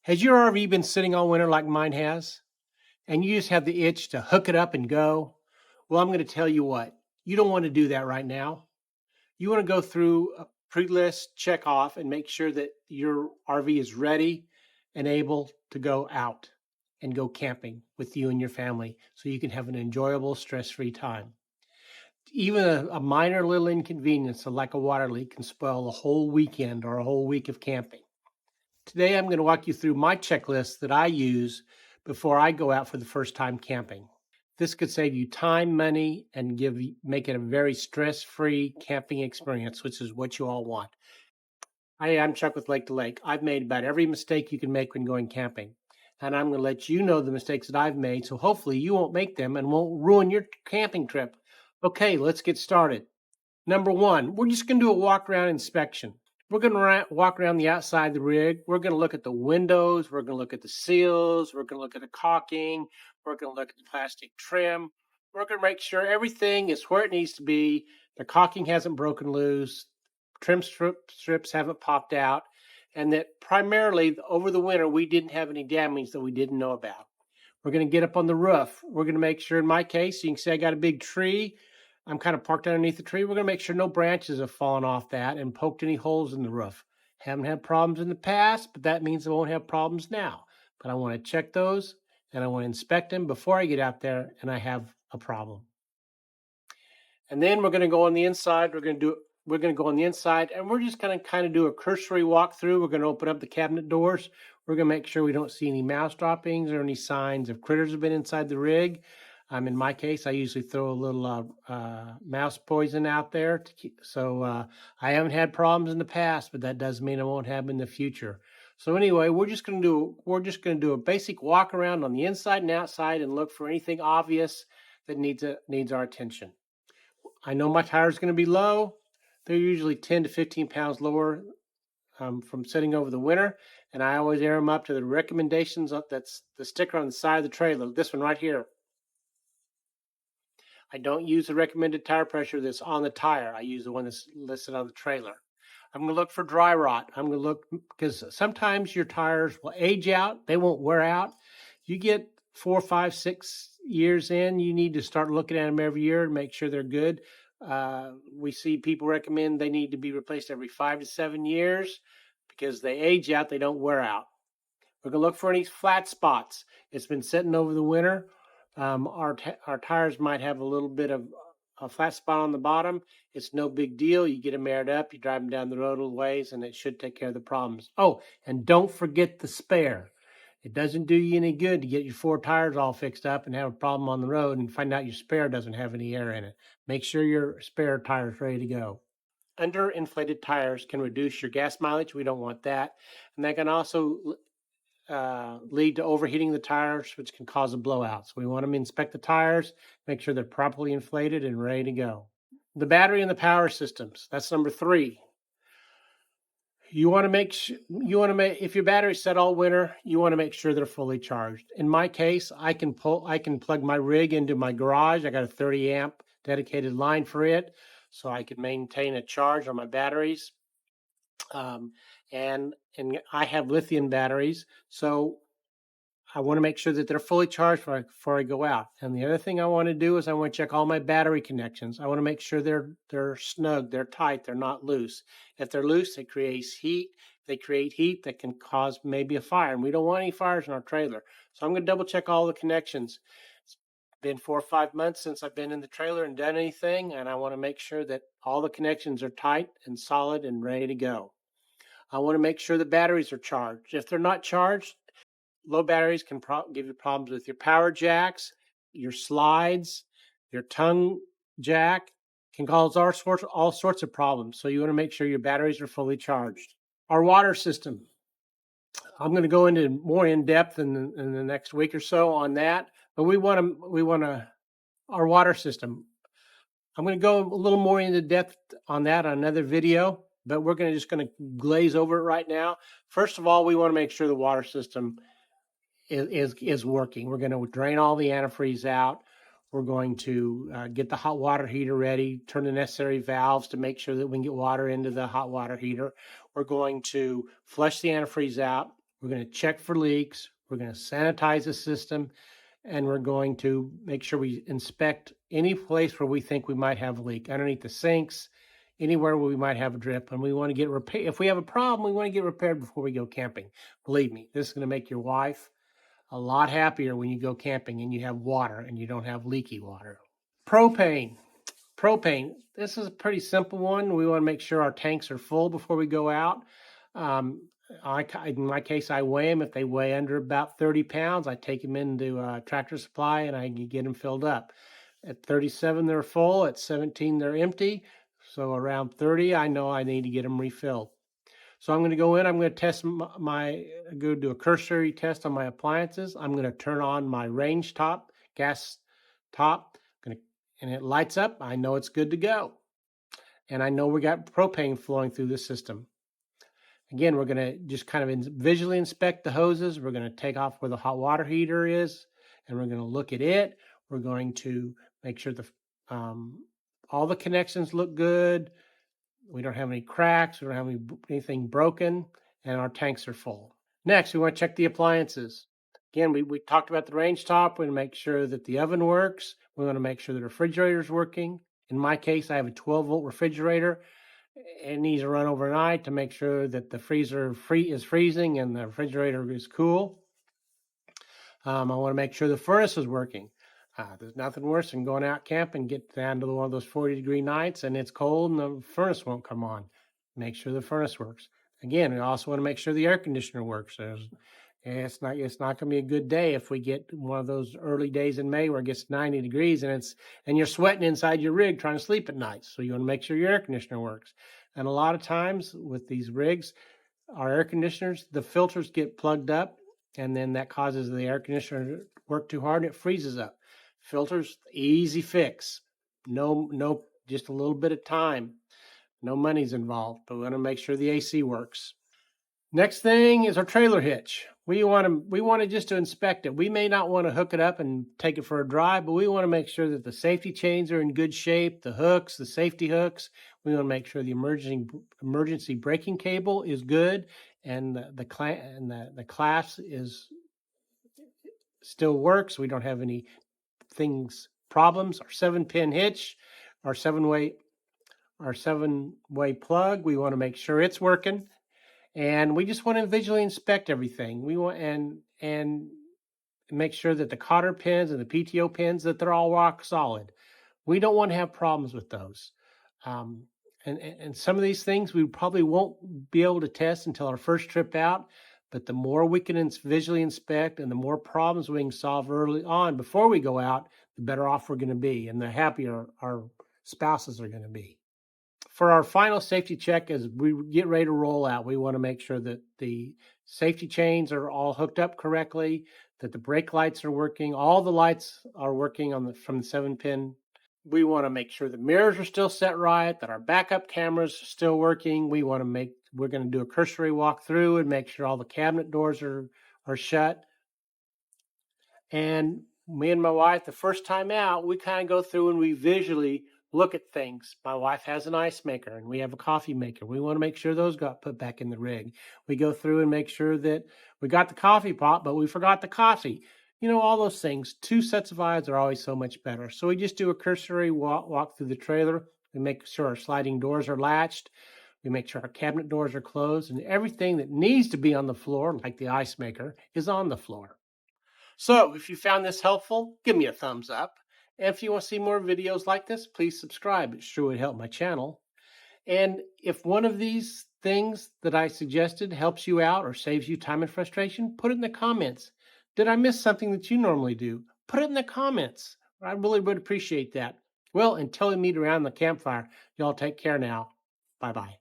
Has your RV been sitting all winter like mine has, and you just have the itch to hook it up and go? Well, I'm going to tell you what, you don't want to do that right now. You want to go through a pre-list, check off, and make sure that your RV is ready and able to go out and go camping with you and your family so you can have an enjoyable, stress-free time. Even a minor little inconvenience like a water leak can spoil a whole weekend or a whole week of camping. Today, I'm going to walk you through my checklist that I use before I go out for the first time camping. This could save you time, money, and make it a very stress-free camping experience, which is what you all want. Hi, I'm Chuck with Lake to Lake. I've made about every mistake you can make when going camping, and I'm going to let you know the mistakes that I've made, so hopefully you won't make them and won't ruin your camping trip. Okay, let's get started. Number one, we're just going to do a walk-around inspection. We're going to walk around the outside of the rig. We're going to look at the windows. We're going to look at the seals. We're going to look at the caulking. We're going to look at the plastic trim. We're going to make sure everything is where it needs to be. The caulking hasn't broken loose. Trim strips haven't popped out. And that primarily over the winter, we didn't have any damage that we didn't know about. We're going to get up on the roof. We're going to make sure, in my case, you can see I got a big tree. I'm kind of parked underneath the tree. We're going to make sure no branches have fallen off that and poked any holes in the roof. Haven't had problems in the past, but that means I won't have problems now. But I want to check those and I want to inspect them before I get out there and I have a problem. And then we're going to go on the inside. We're going to go on the inside and we're just going to kind of do a cursory walkthrough. We're going to open up the cabinet doors. We're going to make sure we don't see any mouse droppings or any signs of critters have been inside the rig. In my case, I usually throw a little mouse poison out there I haven't had problems in the past, but that doesn't mean I won't have in the future. So anyway, we're just going to do a basic walk around on the inside and outside and look for anything obvious that needs our attention. I know my tires are going to be low. They're usually 10 to 15 pounds lower from sitting over the winter, and I always air them up to the recommendations. That's the sticker on the side of the trailer. This one right here. I don't use the recommended tire pressure that's on the tire. I use the one that's listed on the trailer. I'm going to look for dry rot. I'm going to look because sometimes your tires will age out. They won't wear out. You get 4, 5, 6 years in, you need to start looking at them every year and make sure they're good. We see people recommend they need to be replaced every 5 to 7 years because they age out. They don't wear out. We're going to look for any flat spots. It's been sitting over the winter. Our tires might have a little bit of a flat spot on the bottom. It's no big deal. You get them aired up, you drive them down the road a ways, and it should take care of the problems. Oh, and don't forget the spare. It doesn't do you any good to get your 4 tires all fixed up and have a problem on the road and find out your spare doesn't have any air in it. Make sure your spare tire is ready to go. Underinflated tires can reduce your gas mileage. We don't want that. And that can also lead to overheating the tires, which can cause a blowout. So we want to inspect the tires, make sure they're properly inflated and ready to go. The battery and the power systems. That's number 3. If your battery's set all winter, you want to make sure they're fully charged. In my case, I can plug my rig into my garage. I got a 30 amp dedicated line for it, so I can maintain a charge on my batteries. And I have lithium batteries, so I want to make sure that they're fully charged before I go out. And the other thing I want to do is I want to check all my battery connections. I want to make sure they're snug, they're tight, they're not loose. If they're loose, they create heat. They create heat that can cause maybe a fire, and we don't want any fires in our trailer. So I'm going to double check all the connections. It's been 4 or 5 months since I've been in the trailer and done anything, and I want to make sure that all the connections are tight and solid and ready to go. I want to make sure the batteries are charged. If they're not charged, low batteries can give you problems with your power jacks, your slides, your tongue jack, can cause all sorts of problems. So you want to make sure your batteries are fully charged. Our water system. I'm going to go into more in depth in the next week or so on that, but we want our water system. I'm going to go a little more into depth on that on another video, but we're just going to glaze over it right now. First of all, we want to make sure the water system is working. We're going to drain all the antifreeze out. We're going to get the hot water heater ready, turn the necessary valves to make sure that we can get water into the hot water heater. We're going to flush the antifreeze out. We're going to check for leaks. We're going to sanitize the system, and we're going to make sure we inspect any place where we think we might have a leak, underneath the sinks, anywhere where we might have a drip, and we want to get repaired. If we have a problem, we want to get repaired before we go camping. Believe me, this is going to make your wife a lot happier when you go camping and you have water and you don't have leaky water. Propane. This is a pretty simple one. We want to make sure our tanks are full before we go out. In my case, I weigh them. If they weigh under about 30 pounds, I take them into Tractor Supply and I get them filled up. At 37, they're full. At 17, they're empty. So around 30, I know I need to get them refilled. So I'm going to go in. I'm going to test go do a cursory test on my appliances. I'm going to turn on my range top, gas top, and it lights up. I know it's good to go. And I know we got propane flowing through the system. Again, we're going to just kind of visually inspect the hoses. We're going to take off where the hot water heater is, and we're going to look at it. We're going to make sure all the connections look good. We don't have any cracks. We don't have anything broken, and our tanks are full. Next, we want to check the appliances. Again, we talked about the range top. We want to make sure that the oven works. We want to make sure the refrigerator is working. In my case, I have a 12-volt refrigerator. It needs to run overnight to make sure that the freezer is freezing and the refrigerator is cool. I want to make sure the furnace is working. There's nothing worse than going out camping, get down to one of those 40-degree nights and it's cold and the furnace won't come on. Make sure the furnace works. Again, we also want to make sure the air conditioner works. It's not going to be a good day if we get one of those early days in May where it gets 90 degrees and you're sweating inside your rig trying to sleep at night. So you want to make sure your air conditioner works. And a lot of times with these rigs, our air conditioners, the filters get plugged up, and then that causes the air conditioner to work too hard and it freezes up. Filters, easy fix. No, just a little bit of time. No money's involved, but we want to make sure the AC works. Next thing is our trailer hitch. We want just to inspect it. We may not want to hook it up and take it for a drive, but we want to make sure that the safety chains are in good shape, the hooks, the safety hooks. We want to make sure the emergency braking cable is good, and the clasp still works. We don't have any problems. Our 7-pin hitch, our 7-way plug. We want to make sure it's working. And we just want to visually inspect everything. We want and make sure that the cotter pins and the PTO pins, that they're all rock solid. We don't want to have problems with those. And some of these things we probably won't be able to test until our first trip out. But the more we can visually inspect and the more problems we can solve early on before we go out, the better off we're going to be and the happier our spouses are going to be. For our final safety check, as we get ready to roll out, we want to make sure that the safety chains are all hooked up correctly, that the brake lights are working, all the lights are working from the 7-pin. We want to make sure the mirrors are still set right, that our backup cameras are still working. We're going to do a cursory walk through and make sure all the cabinet doors are shut. And me and my wife, the first time out, we kind of go through and we visually look at things. My wife has an ice maker and we have a coffee maker. We want to make sure those got put back in the rig. We go through and make sure that we got the coffee pot, but we forgot the coffee. All those things. 2 sets of eyes are always so much better. So we just do a cursory walk through the trailer. We make sure our sliding doors are latched. We make sure our cabinet doors are closed, and everything that needs to be on the floor, like the ice maker, is on the floor. So if you found this helpful, give me a thumbs up. And if you want to see more videos like this, please subscribe. It sure would help my channel. And if one of these things that I suggested helps you out or saves you time and frustration, put it in the comments. Did I miss something that you normally do? Put it in the comments. I really would appreciate that. Well, until we meet around the campfire, y'all take care now. Bye-bye.